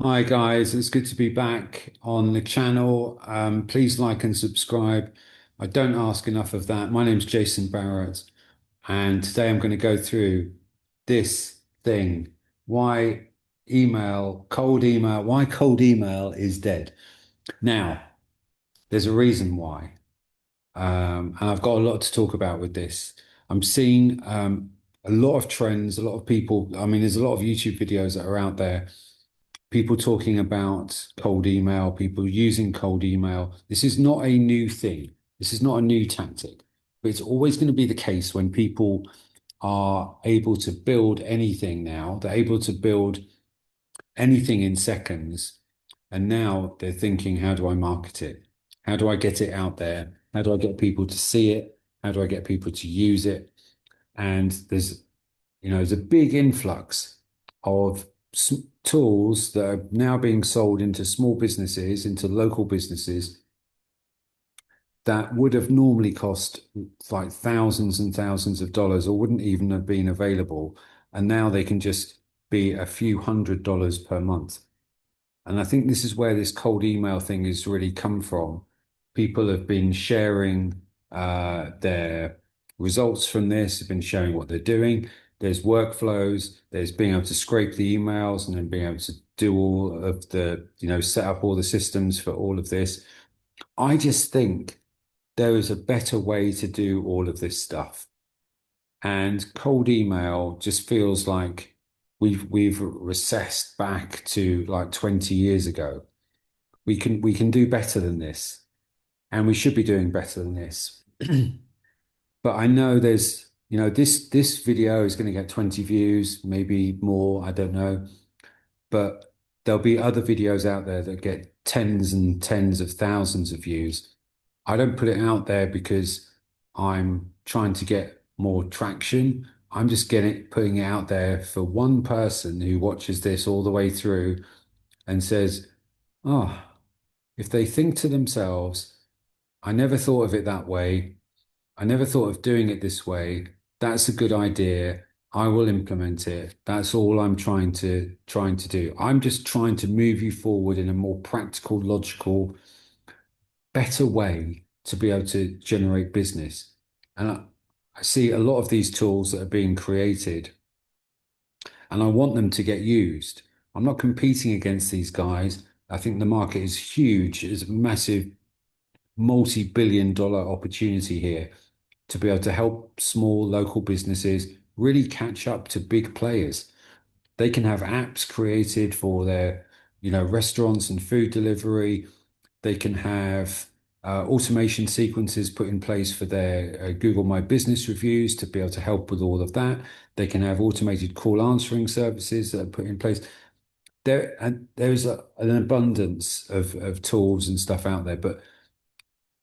Hi guys, it's good to be back on the channel. Please like and subscribe. I don't ask enough of that. My name's Jason Barrett, and today I'm going to go through this thing. Why why cold email is dead. Now, there's a reason why. And I've got a lot to talk about with this. I'm seeing a lot of trends, a lot of people. I mean, there's a lot of YouTube videos that are out there, people talking about cold email, people using cold email. This is not a new thing. This is not a new tactic, but it's always going to be the case when people are able to build anything now. They're able to build anything in seconds. And now they're thinking, how do I market it? How do I get it out there? How do I get people to see it? How do I get people to use it? And there's a big influx of tools that are now being sold into small businesses, into local businesses that would have normally cost like thousands and thousands of dollars or wouldn't even have been available. And now they can just be a few $100s per month. And I think this is where this cold email thing has really come from. People have been sharing their results from this, have been showing what they're doing. There's workflows, there's being able to scrape the emails and then being able to do all of set up all the systems for all of this. I just think there is a better way to do all of this stuff. And cold email just feels like we've recessed back to like 20 years ago. We can do better than this, and we should be doing better than this. But I know this video is going to get 20 views, maybe more, I don't know. But there'll be other videos out there that get tens and tens of thousands of views. I don't put it out there because I'm trying to get more traction. I'm just putting it out there for one person who watches this all the way through and says, oh, if they think to themselves, I never thought of it that way. I never thought of doing it this way. That's a good idea. I will implement it. That's all I'm trying to do. I'm just trying to move you forward in a more practical, logical, better way to be able to generate business. And I see a lot of these tools that are being created, and I want them to get used. I'm not competing against these guys. I think the market is huge. It's a massive multi-billion dollar opportunity here to be able to help small local businesses really catch up to big players. They can have apps created for their, restaurants and food delivery. They can have automation sequences put in place for their Google My Business reviews to be able to help with all of that. They can have automated call answering services that are put in place. There's an abundance of tools and stuff out there, but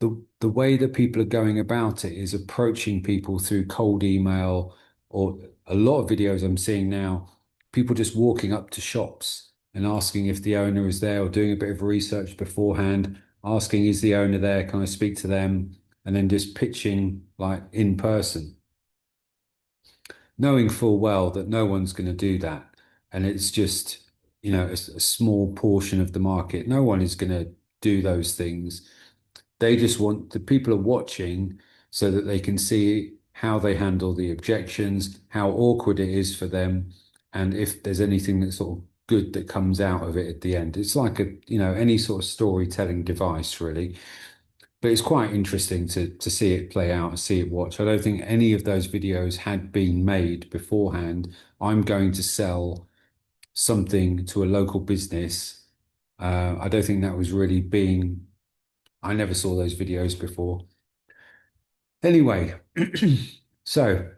the way that people are going about it is approaching people through cold email, or a lot of videos I'm seeing now, people just walking up to shops and asking if the owner is there, or doing a bit of research beforehand, asking, is the owner there? Can I speak to them? And then just pitching like in person, knowing full well that no one's going to do that. And it's just, a small portion of the market. No one is going to do those things. They just want the people are watching so that they can see how they handle the objections, how awkward it is for them, and if there's anything that's sort of good that comes out of it at the end. It's like any sort of storytelling device, really. But it's quite interesting to see it play out, see it watch. I don't think any of those videos had been made beforehand. I'm going to sell something to a local business. I don't think that was really being I never saw those videos before. Anyway, so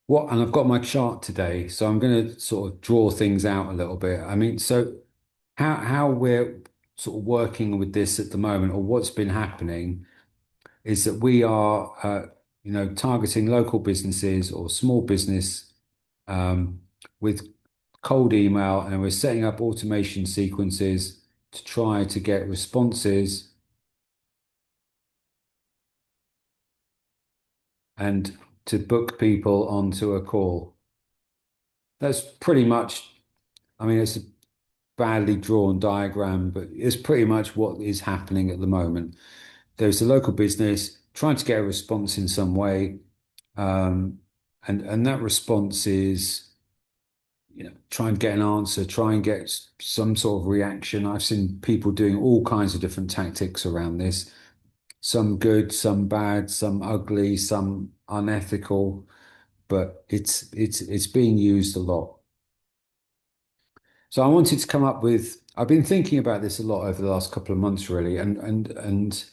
and I've got my chart today, so I'm going to sort of draw things out a little bit. I mean, so how we're sort of working with this at the moment, or what's been happening, is that we are, targeting local businesses or small business um, with cold email, and we're setting up automation sequences to try to get responses and to book people onto a call. That's pretty much, I mean, badly drawn diagram, but it's pretty much what is happening at the moment. There's a local business trying to get a response in some way, um, and that response is, try and get an answer, try and get some sort of reaction. I've seen people doing all kinds of different tactics around this, some good, some bad, some ugly, some unethical, but it's being used a lot. So I wanted to come up with, I've been thinking about this a lot over the last couple of months, really, and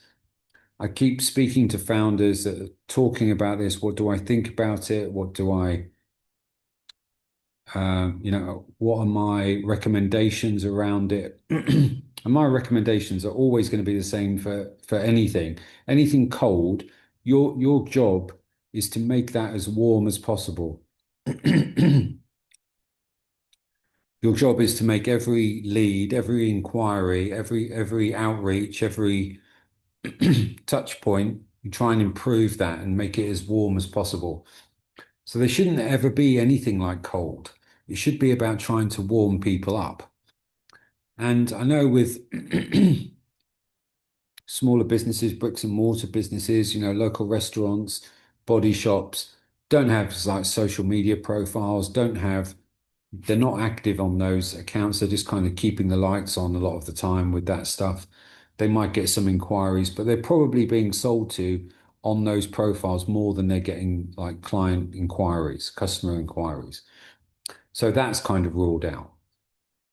I keep speaking to founders that are talking about this. What do I think about it? What do I, what are my recommendations around it? And my recommendations are always going to be the same for anything. Anything cold, your job is to make that as warm as possible. Your job is to make every lead, every inquiry, every outreach, every touch point, you try and improve that and make it as warm as possible. So there shouldn't ever be anything like cold. It should be about trying to warm people up. And I know with smaller businesses, bricks and mortar businesses, local restaurants, body shops, don't have like social media profiles, they're not active on those accounts. They're just kind of keeping the lights on a lot of the time with that stuff. They might get some inquiries, but they're probably being sold to on those profiles more than they're getting like client inquiries, customer inquiries. So that's kind of ruled out.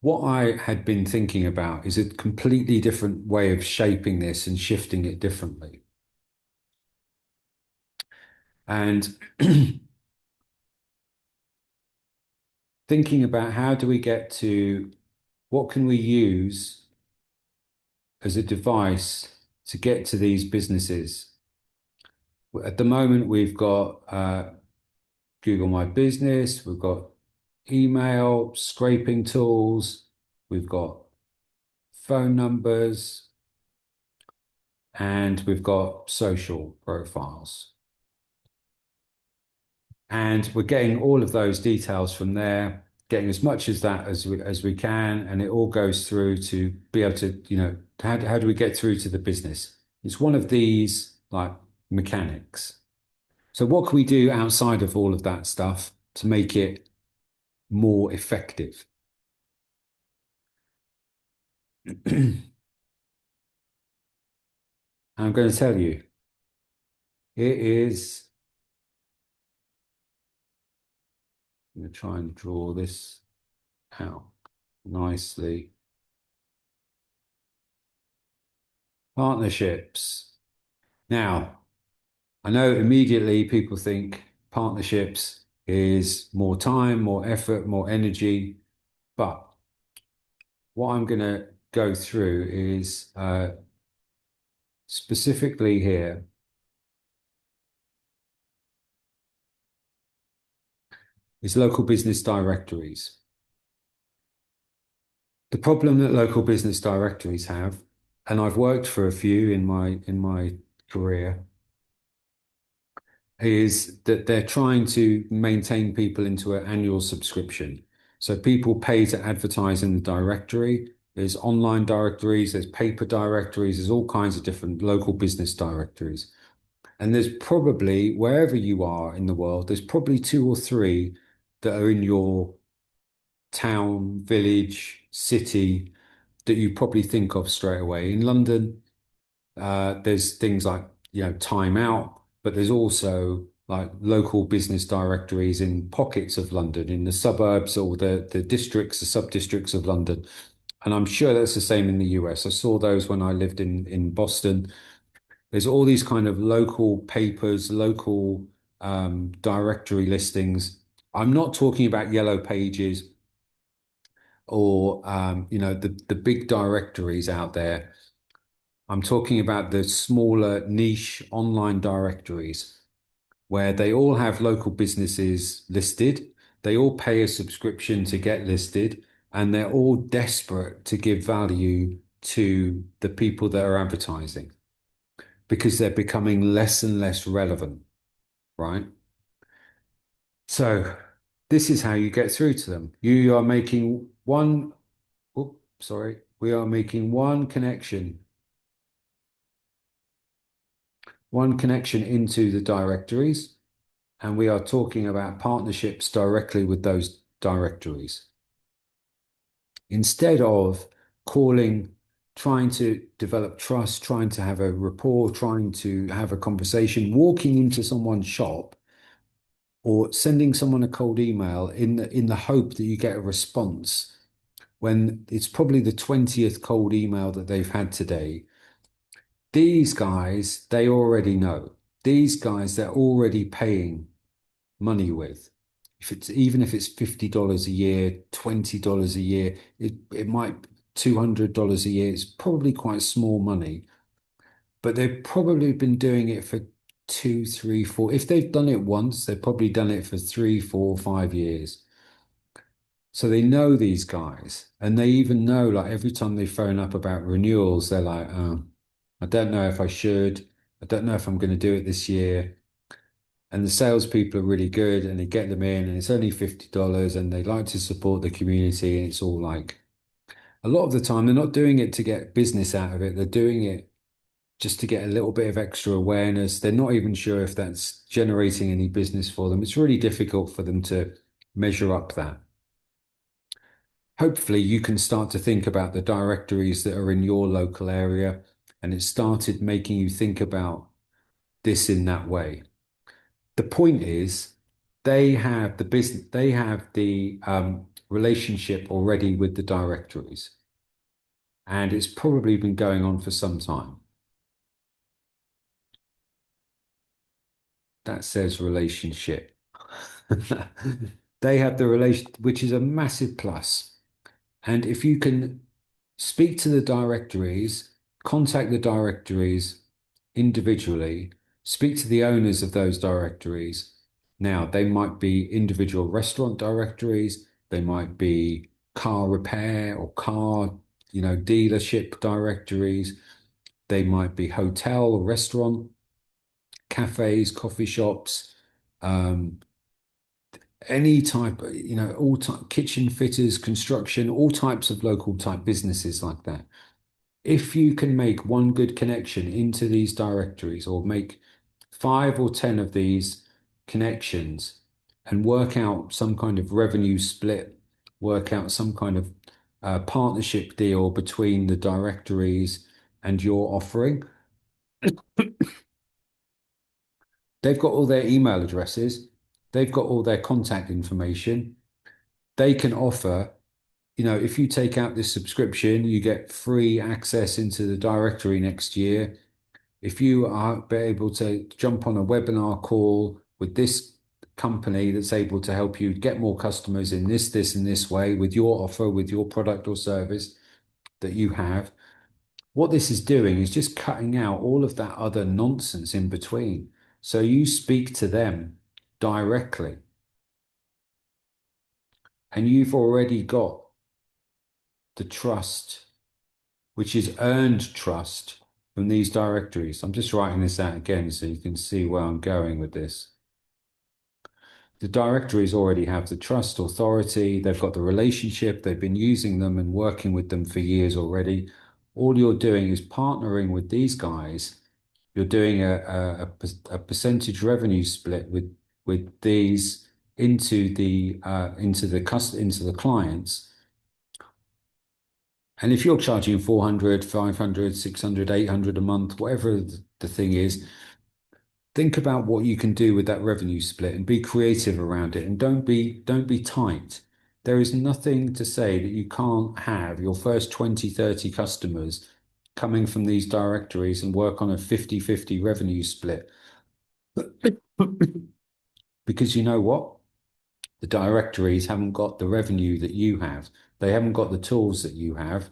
What I had been thinking about is a completely different way of shaping this and shifting it differently. And thinking about how do we get to what can we use as a device to get to these businesses. At the moment, we've got Google My Business, we've got email, scraping tools, we've got phone numbers, and we've got social profiles. And we're getting all of those details from there, getting as much as that as we can, and it all goes through to be able to, how do we get through to the business? It's one of these like mechanics. So what can we do outside of all of that stuff to make it more effective? I'm going to tell you, it is, I'm going to try and draw this out nicely. Partnerships. Now, I know immediately people think partnerships is more time, more effort, more energy, but what I'm going to go through is specifically here is local business directories. The problem that local business directories have, and I've worked for a few in my career, is that they're trying to maintain people into an annual subscription. So people pay to advertise in the directory. There's online directories, there's paper directories, there's all kinds of different local business directories. And there's probably, wherever you are in the world, there's probably two or three that are in your town, village, city that you probably think of straight away. In London, there's things like, Time Out, but there's also like local business directories in pockets of London, in the suburbs or the districts, the sub-districts of London. And I'm sure that's the same in the US. I saw those when I lived in Boston. There's all these kind of local papers, local directory listings. I'm not talking about yellow pages or the big directories out there. I'm talking about the smaller niche online directories where they all have local businesses listed. They all pay a subscription to get listed, and they're all desperate to give value to the people that are advertising because they're becoming less and less relevant, right? So this is how you get through to them. You are making one. sorry, we are making one connection into the directories, and we are talking about partnerships directly with those directories. Instead of calling, trying to develop trust, trying to have a rapport, trying to have a conversation, walking into someone's shop or sending someone a cold email in the hope that you get a response when it's probably the 20th cold email that they've had today. These guys, they already know. These guys, they're already paying money with. If it's even if it's $50 a year, $20 a year, it might $200 a year. It's probably quite small money, but they've probably been doing it for two, three, four. If they've done it once, they've probably done it for 3, 4, 5 years. So they know these guys, and they even know, like, every time they phone up about renewals, they're like, oh, I don't know if I should. I don't know if I'm going to do it this year. And the salespeople are really good and they get them in and it's only $50 and they like to support the community. And it's all like, a lot of the time, they're not doing it to get business out of it. They're doing it just to get a little bit of extra awareness. They're not even sure if that's generating any business for them. It's really difficult for them to measure up that. Hopefully, you can start to think about the directories that are in your local area, and it started making you think about this in that way. The point is, they have the business, they have the relationship already with the directories, and it's probably been going on for some time. That says relationship. They have the relation, which is a massive plus. And if you can speak to the directories, contact the directories individually, speak to the owners of those directories. Now, they might be individual restaurant directories, they might be car repair or car, dealership directories, they might be hotel, restaurant, cafes, coffee shops, um, any type, all type kitchen fitters, construction, all types of local type businesses like that. If you can make one good connection into these directories or make 5 or 10 of these connections and work out some kind of revenue split, work out some kind of partnership deal between the directories and your offering, they've got all their email addresses, they've got all their contact information. They can offer, if you take out this subscription, you get free access into the directory next year. If you are able to jump on a webinar call with this company that's able to help you get more customers in this, and this way with your offer, with your product or service that you have, what this is doing is just cutting out all of that other nonsense in between. So you speak to them directly, and you've already got the trust, which is earned trust from these directories. I'm just writing this out again so you can see where I'm going with this. The directories already have the trust authority, they've got the relationship, they've been using them and working with them for years already. All you're doing is partnering with these guys. You're doing a percentage revenue split with these into the clients. And if you're charging 400, 500, 600, 800 a month, whatever the thing is, think about what you can do with that revenue split and be creative around it, and don't be tight. There is nothing to say that you can't have your first 20, 30 customers coming from these directories and work on a 50-50 revenue split. Because you know what? The directories haven't got the revenue that you have. They haven't got the tools that you have.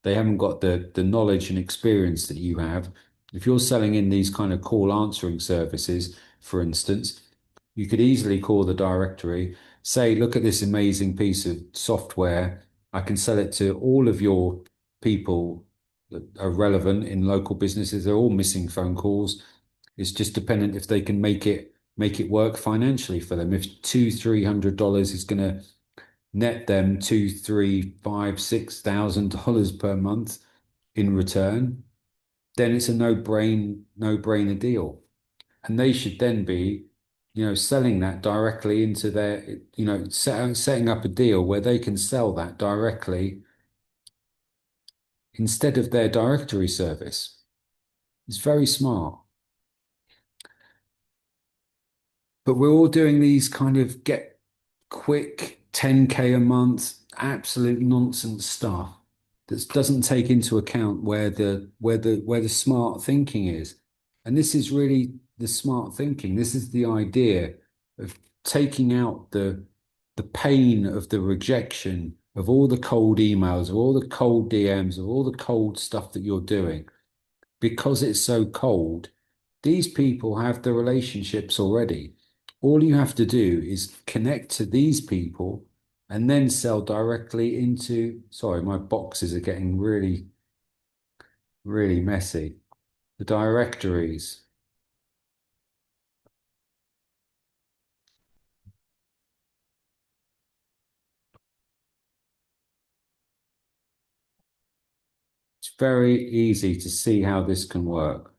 They haven't got the knowledge and experience that you have. If you're selling in these kind of call answering services, for instance, you could easily call the directory, say, look at this amazing piece of software. I can sell it to all of your people that are relevant in local businesses. They're all missing phone calls. It's just dependent if they can make it work financially for them. If $200, $300 is going to net them two, three, five, $6,000 per month in return, then it's a no-brainer deal. And they should then be, selling that directly into their, setting up a deal where they can sell that directly instead of their directory service. It's very smart. But we're all doing these kind of get quick 10K a month, absolute nonsense stuff that doesn't take into account where the smart thinking is. And this is really the smart thinking. This is the idea of taking out the pain of the rejection of all the cold emails, of all the cold DMs, of all the cold stuff that you're doing because it's so cold. These people have the relationships already. All you have to do is connect to these people and then sell directly into, sorry, my boxes are getting really, really messy. The directories. It's very easy to see how this can work.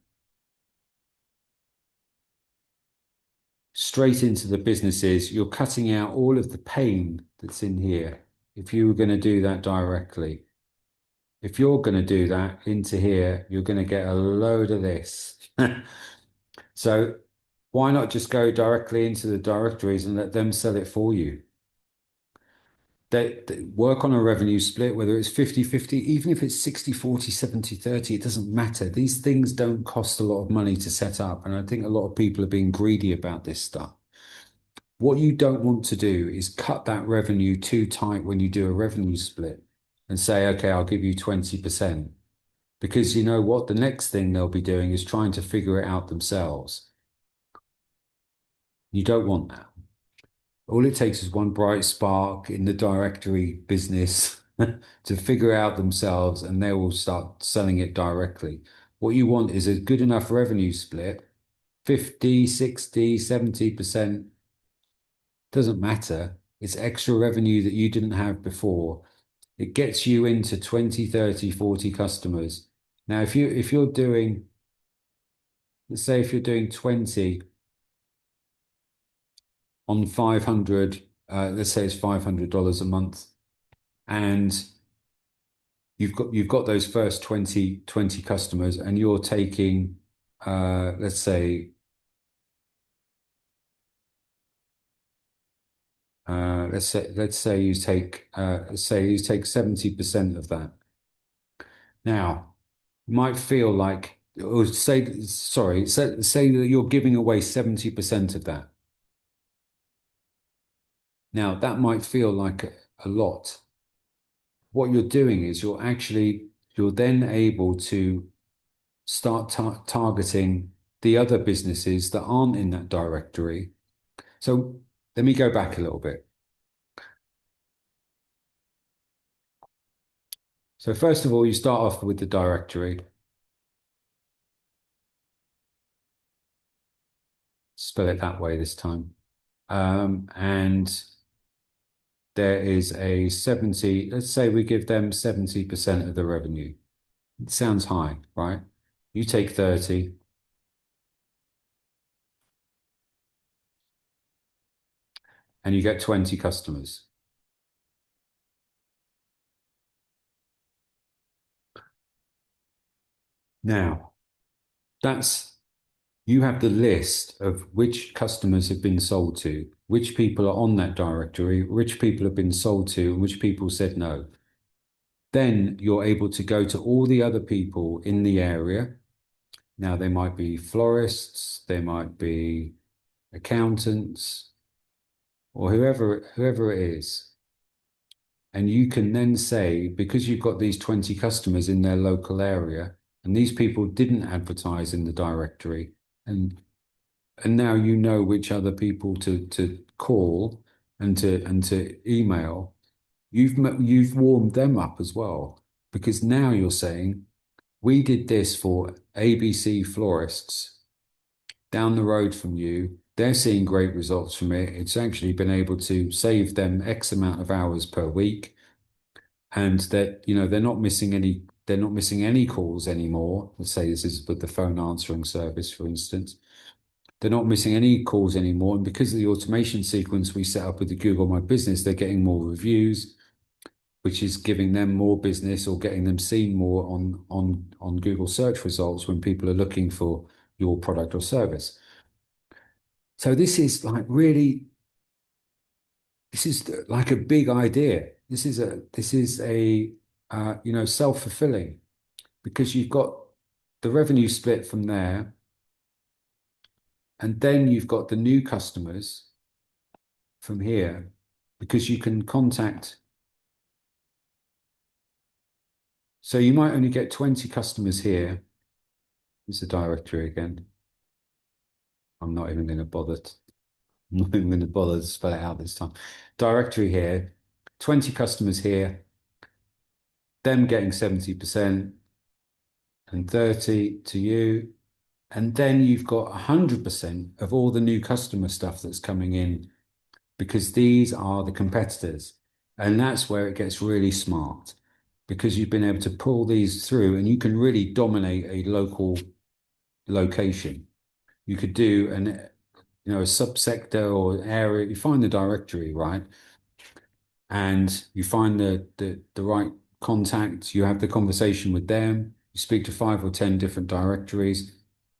Straight into the businesses, you're cutting out all of the pain that's in here if you were going to do that directly. If you're going to do that into here, you're going to get a load of this. So why not just go directly into the directories and let them sell it for you? They work on a revenue split, whether it's 50-50, even if it's 60-40, 70-30, it doesn't matter. These things don't cost a lot of money to set up. And I think a lot of people are being greedy about this stuff. What you don't want to do is cut that revenue too tight when you do a revenue split and say, okay, I'll give you 20%. Because you know what? The next thing they'll be doing is trying to figure it out themselves. You don't want that. All it takes is one bright spark in the directory business to figure out themselves, and they will start selling it directly. What you want is a good enough revenue split, 50, 60, 70%, doesn't matter. It's extra revenue that you didn't have before. It gets you into 20, 30, 40 customers. Now, if you're doing, let's say if you're doing 20 on 500, let's say it's $500 a month, and you've got those first 20 customers, and you're taking, let's say, let's say you take, let's say you take 70% of that. Now, you might feel like, or say, sorry, say that you're giving away 70% of that. Now, that might feel like a lot. What you're doing is you're then able to start targeting the other businesses that aren't in that directory. So let me go back a little bit. So first of all, you start off with the directory. Spell it that way this time. And there is a 70, let's say we give them 70% of the revenue. It sounds high, right? You take 30. And you get 20 customers. Now, you have the list of which customers have been sold to, which people are on that directory, which people have been sold to, and which people said no. Then you're able to go to all the other people in the area. Now, they might be florists, they might be accountants, or whoever it is. And you can then say, because you've got these 20 customers in their local area, and these people didn't advertise in the directory, and now you know which other people to call and to email, you've warmed them up as well. Because now you're saying, we did this for ABC florists down the road from you. They're seeing great results from it. It's actually been able to save them X amount of hours per week, and that they're not missing any calls anymore. Let's say this is with the phone answering service, for instance. They're not missing any calls anymore. And because of the automation sequence we set up with the Google My Business, they're getting more reviews, which is giving them more business or getting them seen more on Google search results when people are looking for your product or service. So this is like a big idea. This is a self-fulfilling, because you've got the revenue split from there, and then you've got the new customers from here, because you can contact. So you might only get 20 customers here. It's a directory again. I'm not even going to bother. I'm not even going to bother to spell it out this time. Directory here, 20 customers here, them getting 70% and 30 to you. And then you've got 100% of all the new customer stuff that's coming in, because these are the competitors. And that's where it gets really smart, because you've been able to pull these through and you can really dominate a local location. You could do a subsector or area. You find the directory, right? And you find the right contact. You have the conversation with them. You speak to 5 or 10 different directories.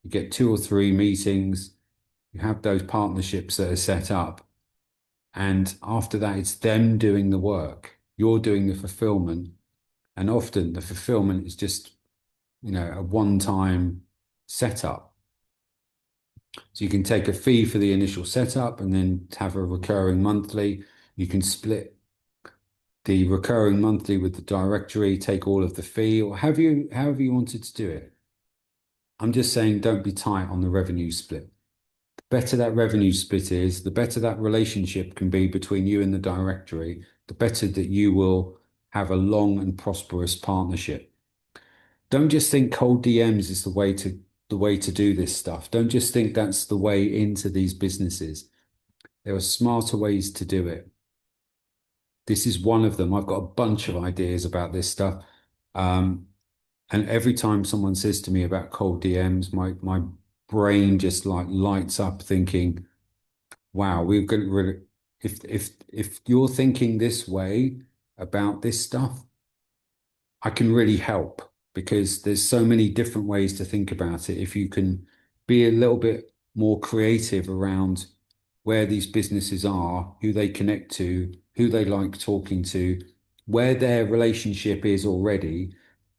You get 2 or 3 meetings. You have those partnerships that are set up. And after that, it's them doing the work. You're doing the fulfillment. And often the fulfillment is just, a one-time setup. So you can take a fee for the initial setup and then have a recurring monthly. You can split the recurring monthly with the directory, take all of the fee, or however you wanted to do it. I'm just saying, don't be tight on the revenue split. The better that revenue split is, the better that relationship can be between you and the directory, the better that you will have a long and prosperous partnership. Don't just think cold DMs is the way to do this stuff. Don't just think that's the way into these businesses. There are smarter ways to do it. This is one of them. I've got a bunch of ideas about this stuff. And every time someone says to me about cold DMs, my brain just like lights up thinking, wow, we've got to really, if you're thinking this way about this stuff, I can really help, because there's so many different ways to think about it. If you can be a little bit more creative around where these businesses are, who they connect to, who they like talking to, where their relationship is already,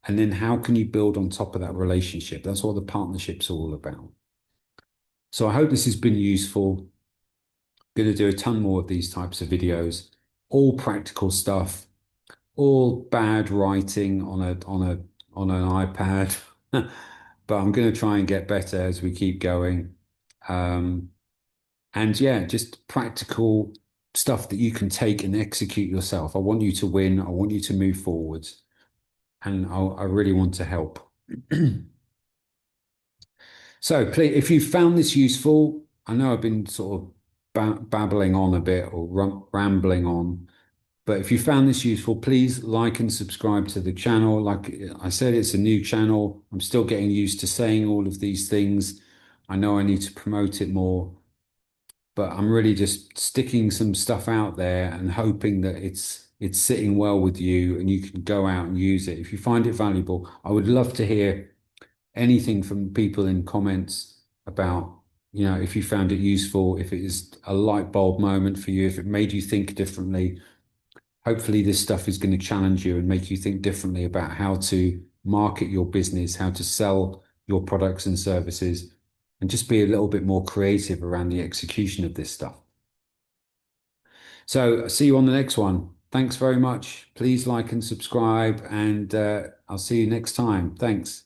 and then how can you build on top of that relationship? That's what the partnership's all about. So I hope this has been useful. Going to do a ton more of these types of videos, all practical stuff, all bad writing on an iPad, but I'm going to try and get better as we keep going. And yeah, just practical stuff that you can take and execute yourself. I want you to win. I want you to move forwards, and I really want to help. So please, if you found this useful, I know I've been sort of babbling on a bit or rambling on, but if you found this useful, please like and subscribe to the channel. Like I said, it's a new channel. I'm still getting used to saying all of these things. I know I need to promote it more, but I'm really just sticking some stuff out there and hoping that it's sitting well with you and you can go out and use it. If you find it valuable, I would love to hear anything from people in comments about, if you found it useful, if it is a light bulb moment for you, if it made you think differently. Hopefully this stuff is going to challenge you and make you think differently about how to market your business, how to sell your products and services, and just be a little bit more creative around the execution of this stuff. So see you on the next one. Thanks very much. Please like and subscribe, and I'll see you next time. Thanks.